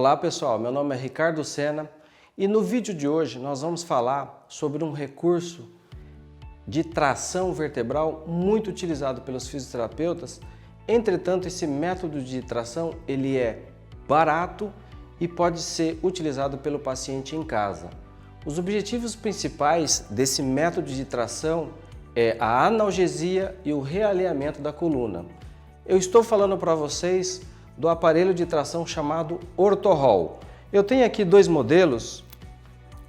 Olá pessoal, meu nome é Ricardo Sena e no vídeo de hoje nós vamos falar sobre um recurso de tração vertebral muito utilizado pelos fisioterapeutas. Entretanto, esse método de tração ele é barato e pode ser utilizado pelo paciente em casa. Os objetivos principais desse método de tração é a analgesia e o realinhamento da coluna. Eu estou falando para vocês do aparelho de tração chamado Ortho-Roll. Eu tenho aqui dois modelos,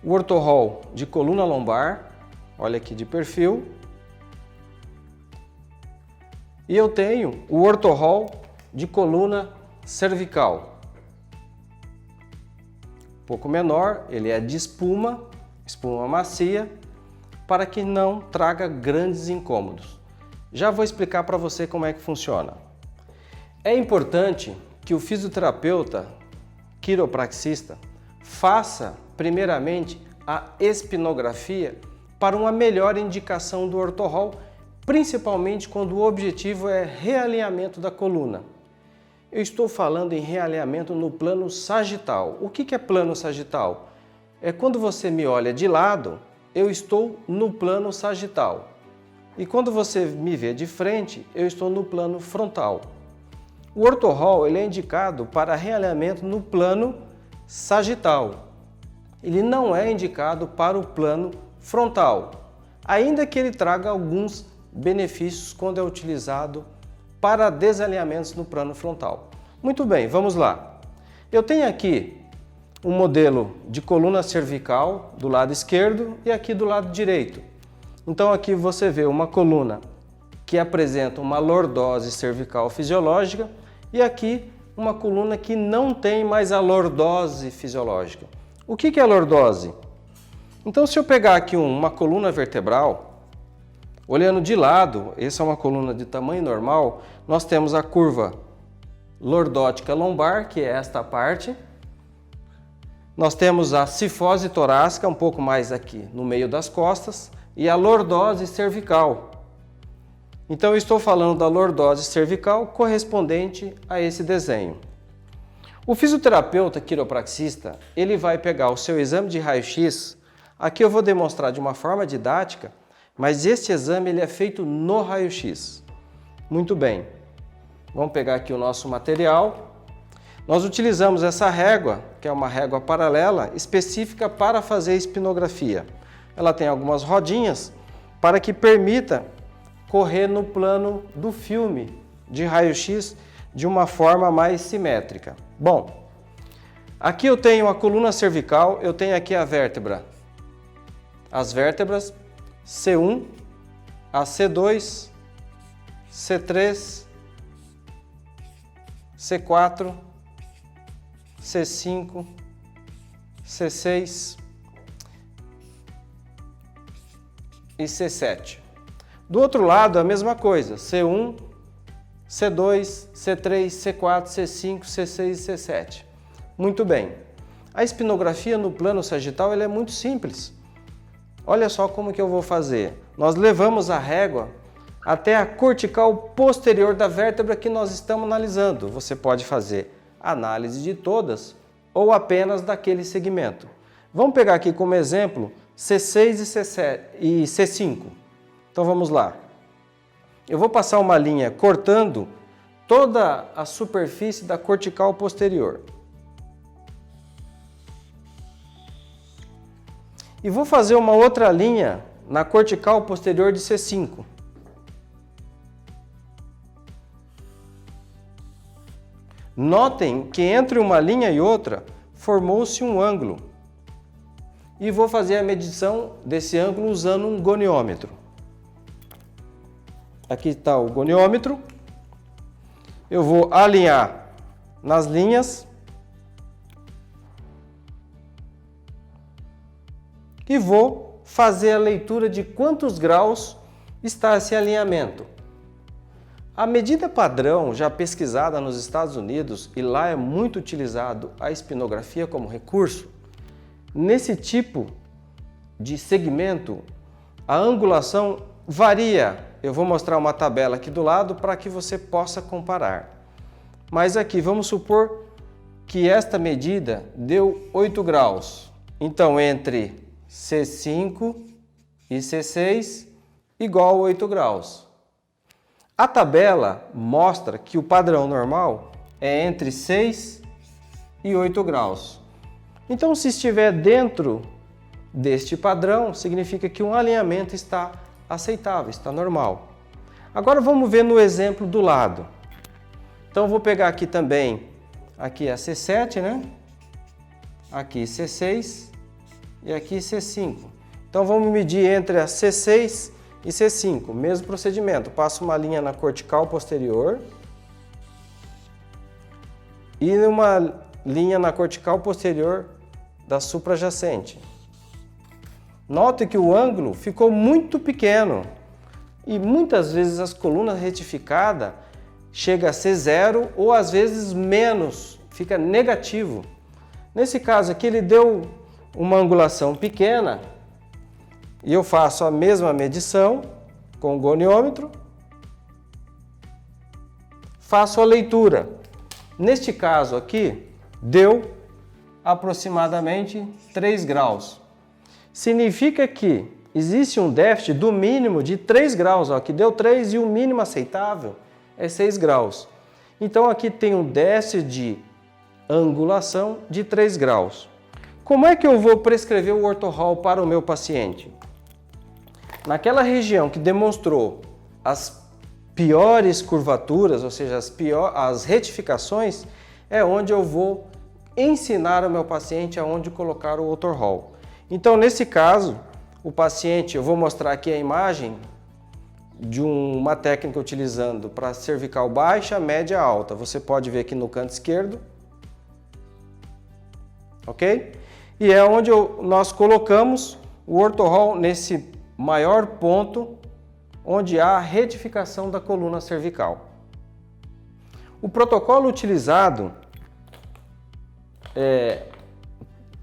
o Ortho-Roll de coluna lombar, olha aqui de perfil, e eu tenho o Ortho-Roll de coluna cervical. Um pouco menor, ele é de espuma macia, para que não traga grandes incômodos. Já vou explicar para você como é que funciona. É importante que o fisioterapeuta quiropraxista faça primeiramente a espinografia para uma melhor indicação do Ortho-Roll, principalmente quando o objetivo é realinhamento da coluna. Eu estou falando em realinhamento no plano sagital. O que é plano sagital? É quando você me olha de lado, eu estou no plano sagital. E quando você me vê de frente, eu estou no plano frontal. O Ortho-Roll ele é indicado para realinhamento no plano sagital. Ele não é indicado para o plano frontal, ainda que ele traga alguns benefícios quando é utilizado para desalinhamentos no plano frontal. Muito bem, vamos lá. Eu tenho aqui um modelo de coluna cervical do lado esquerdo e aqui do lado direito. Então aqui você vê uma coluna que apresenta uma lordose cervical fisiológica e aqui uma coluna que não tem mais a lordose fisiológica. O que é a lordose? Então se eu pegar aqui uma coluna vertebral, olhando de lado, essa é uma coluna de tamanho normal, nós temos a curva lordótica lombar, que é esta parte. Nós temos a cifose torácica, um pouco mais aqui no meio das costas, e a lordose cervical. Então eu estou falando da lordose cervical correspondente a esse desenho. O fisioterapeuta quiropraxista, ele vai pegar o seu exame de raio-x, aqui eu vou demonstrar de uma forma didática, mas este exame ele é feito no raio-x. Muito bem, vamos pegar aqui o nosso material. Nós utilizamos essa régua, que é uma régua paralela, específica para fazer espinografia. Ela tem algumas rodinhas para que permita correr no plano do filme de raio-x de uma forma mais simétrica. Bom, aqui eu tenho a coluna cervical, eu tenho aqui a vértebra, as vértebras C1, a C2, C3, C4, C5, C6 e C7. Do outro lado, a mesma coisa, C1, C2, C3, C4, C5, C6 e C7. Muito bem. A espinografia no plano sagital ela é muito simples. Olha só como que eu vou fazer. Nós levamos a régua até a cortical posterior da vértebra que nós estamos analisando. Você pode fazer análise de todas ou apenas daquele segmento. Vamos pegar aqui como exemplo C6 e C5. Então vamos lá. Eu vou passar uma linha cortando toda a superfície da cortical posterior. E vou fazer uma outra linha na cortical posterior de C5. Notem que entre uma linha e outra formou-se um ângulo. E vou fazer a medição desse ângulo usando um goniômetro. Aqui está o goniômetro. Eu vou alinhar nas linhas e vou fazer a leitura de quantos graus está esse alinhamento. A medida padrão já pesquisada nos Estados Unidos, e lá é muito utilizado a espinografia como recurso, nesse tipo de segmento, a angulação varia. Eu vou mostrar uma tabela aqui do lado para que você possa comparar. Mas aqui, vamos supor que esta medida deu 8 graus. Então, entre C5 e C6 igual a 8 graus. A tabela mostra que o padrão normal é entre 6 e 8 graus. Então, se estiver dentro deste padrão, significa que um alinhamento está aceitável, está normal. Agora vamos ver no exemplo do lado. Então, vou pegar aqui também, aqui a C7, né? Aqui C6 e aqui C5. Então, vamos medir entre a C6 e C5, mesmo procedimento. Passo uma linha na cortical posterior e uma linha na cortical posterior da suprajacente. Note que o ângulo ficou muito pequeno e muitas vezes as colunas retificadas chega a ser zero ou às vezes menos, fica negativo. Nesse caso aqui ele deu uma angulação pequena e eu faço a mesma medição com o goniômetro, faço a leitura. Neste caso aqui deu aproximadamente 3 graus. Significa que existe um déficit do mínimo de 3 graus, ó, que deu 3 e o mínimo aceitável é 6 graus. Então aqui tem um déficit de angulação de 3 graus. Como é que eu vou prescrever o ortho-roll para o meu paciente? Naquela região que demonstrou as piores curvaturas, ou seja, as retificações, é onde eu vou ensinar ao meu paciente aonde colocar o ortho-roll. Então, nesse caso, o paciente, eu vou mostrar aqui a imagem de uma técnica utilizando para cervical baixa, média, alta. Você pode ver aqui no canto esquerdo, ok? E é onde nós colocamos o ortho-roll nesse maior ponto, onde há a retificação da coluna cervical. O protocolo utilizado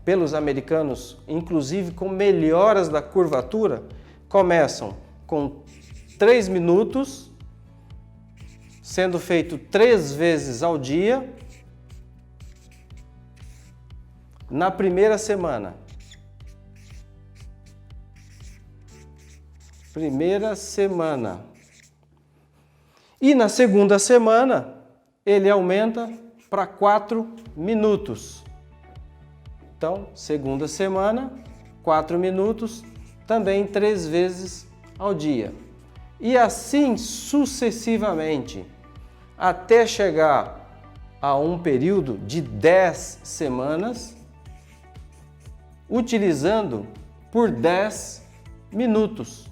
pelos americanos, inclusive com melhoras da curvatura, começam com 3 minutos, sendo feito 3 vezes ao dia, na primeira semana. E na segunda semana, ele aumenta para 4 minutos. Então, segunda semana, 4 minutos, também 3 vezes ao dia. E assim sucessivamente, até chegar a um período de 10 semanas, utilizando por 10 minutos,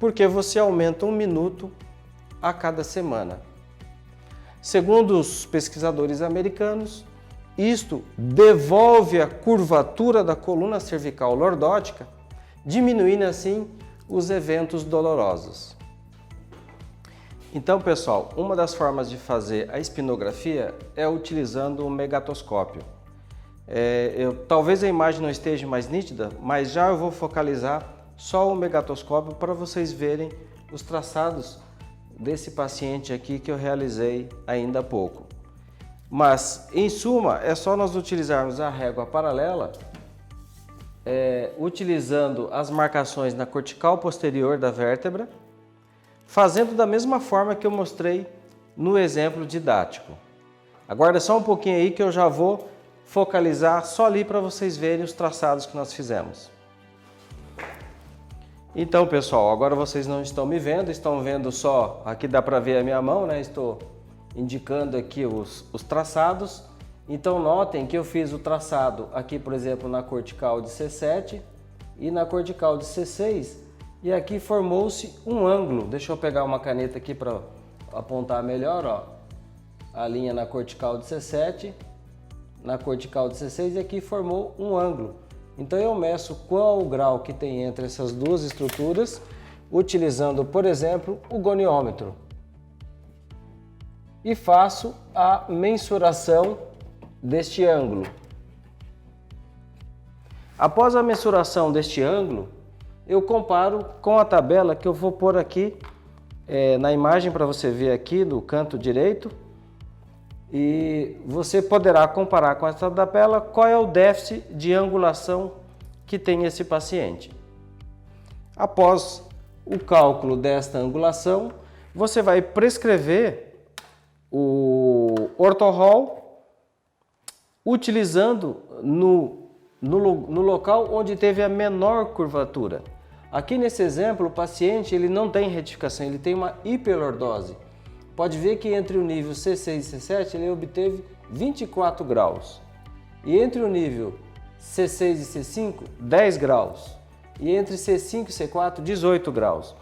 porque você aumenta 1 minuto a cada semana. Segundo os pesquisadores americanos, isto devolve a curvatura da coluna cervical lordótica, diminuindo assim os eventos dolorosos. Então, pessoal, uma das formas de fazer a espinografia é utilizando o megatoscópio. Talvez a imagem não esteja mais nítida, mas já eu vou focalizar só o megatoscópio para vocês verem os traçados desse paciente aqui que eu realizei ainda há pouco. Mas, em suma, é só nós utilizarmos a régua paralela, utilizando as marcações na cortical posterior da vértebra, fazendo da mesma forma que eu mostrei no exemplo didático. Aguarda só um pouquinho aí que eu já vou focalizar só ali para vocês verem os traçados que nós fizemos. Então, pessoal, agora vocês não estão me vendo, estão vendo só, aqui dá para ver a minha mão, né? Estou indicando aqui os traçados. Então, notem que eu fiz o traçado aqui, por exemplo, na cortical de C7 e na cortical de C6, e aqui formou-se um ângulo. Deixa eu pegar uma caneta aqui para apontar melhor, ó. A linha na cortical de C7, na cortical de C6, e aqui formou um ângulo. Então eu meço qual o grau que tem entre essas duas estruturas, utilizando, por exemplo, o goniômetro. E faço a mensuração deste ângulo. Após a mensuração deste ângulo, eu comparo com a tabela que eu vou pôr aqui na imagem para você ver aqui no canto direito. E você poderá comparar com essa tabela qual é o déficit de angulação que tem esse paciente. Após o cálculo desta angulação, você vai prescrever o ortohol utilizando no local onde teve a menor curvatura. Aqui nesse exemplo, o paciente ele não tem retificação, ele tem uma hiperlordose. Pode ver que entre o nível C6 e C7 ele obteve 24 graus. E entre o nível C6 e C5, 10 graus. E entre C5 e C4, 18 graus.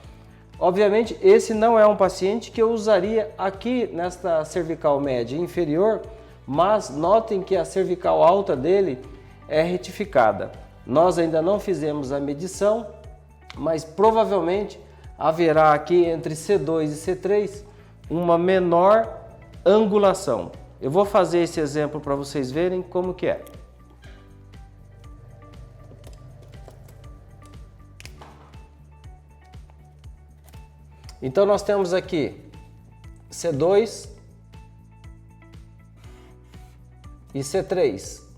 Obviamente, esse não é um paciente que eu usaria aqui nesta cervical média inferior, mas notem que a cervical alta dele é retificada. Nós ainda não fizemos a medição, mas provavelmente haverá aqui entre C2 e C3 uma menor angulação. Eu vou fazer esse exemplo para vocês verem como que é. Então nós temos aqui C2 e C3.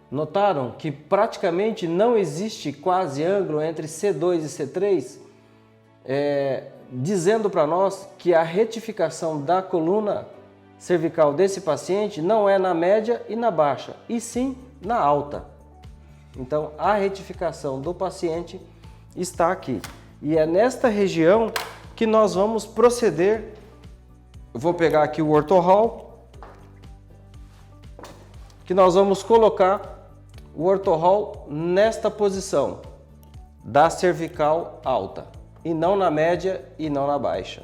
Notaram que praticamente não existe quase ângulo entre C2 e C3, dizendo para nós que a retificação da coluna cervical desse paciente não é na média e na baixa, e sim na alta. Então a retificação do paciente está aqui. E é nesta região que nós vamos proceder. Eu vou pegar aqui o ortohol, que nós vamos colocar o ortohol nesta posição da cervical alta, e não na média e não na baixa.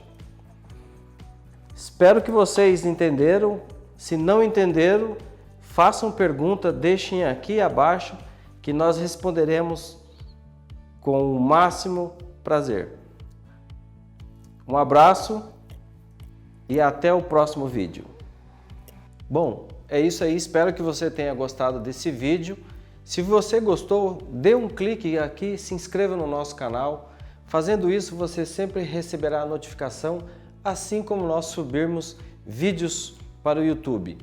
Espero que vocês entenderam. Se não entenderam, façam pergunta, deixem aqui abaixo que nós responderemos com o máximo prazer. Um abraço e até o próximo vídeo. Bom, é isso aí, espero que você tenha gostado desse vídeo. Se você gostou, dê um clique aqui, se inscreva no nosso canal. Fazendo isso, você sempre receberá a notificação assim como nós subirmos vídeos para o YouTube.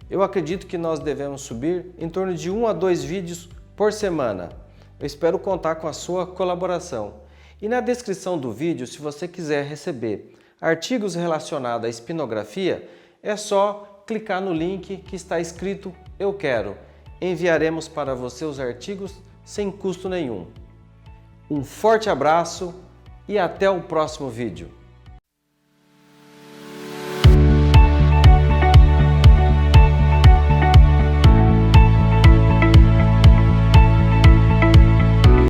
Eu acredito que nós devemos subir em torno de 1 a 2 vídeos por semana. Eu espero contar com a sua colaboração. E na descrição do vídeo, se você quiser receber artigos relacionados à espinografia, é só clicar no link que está escrito "Eu quero". Enviaremos para você os artigos sem custo nenhum. Um forte abraço e até o próximo vídeo.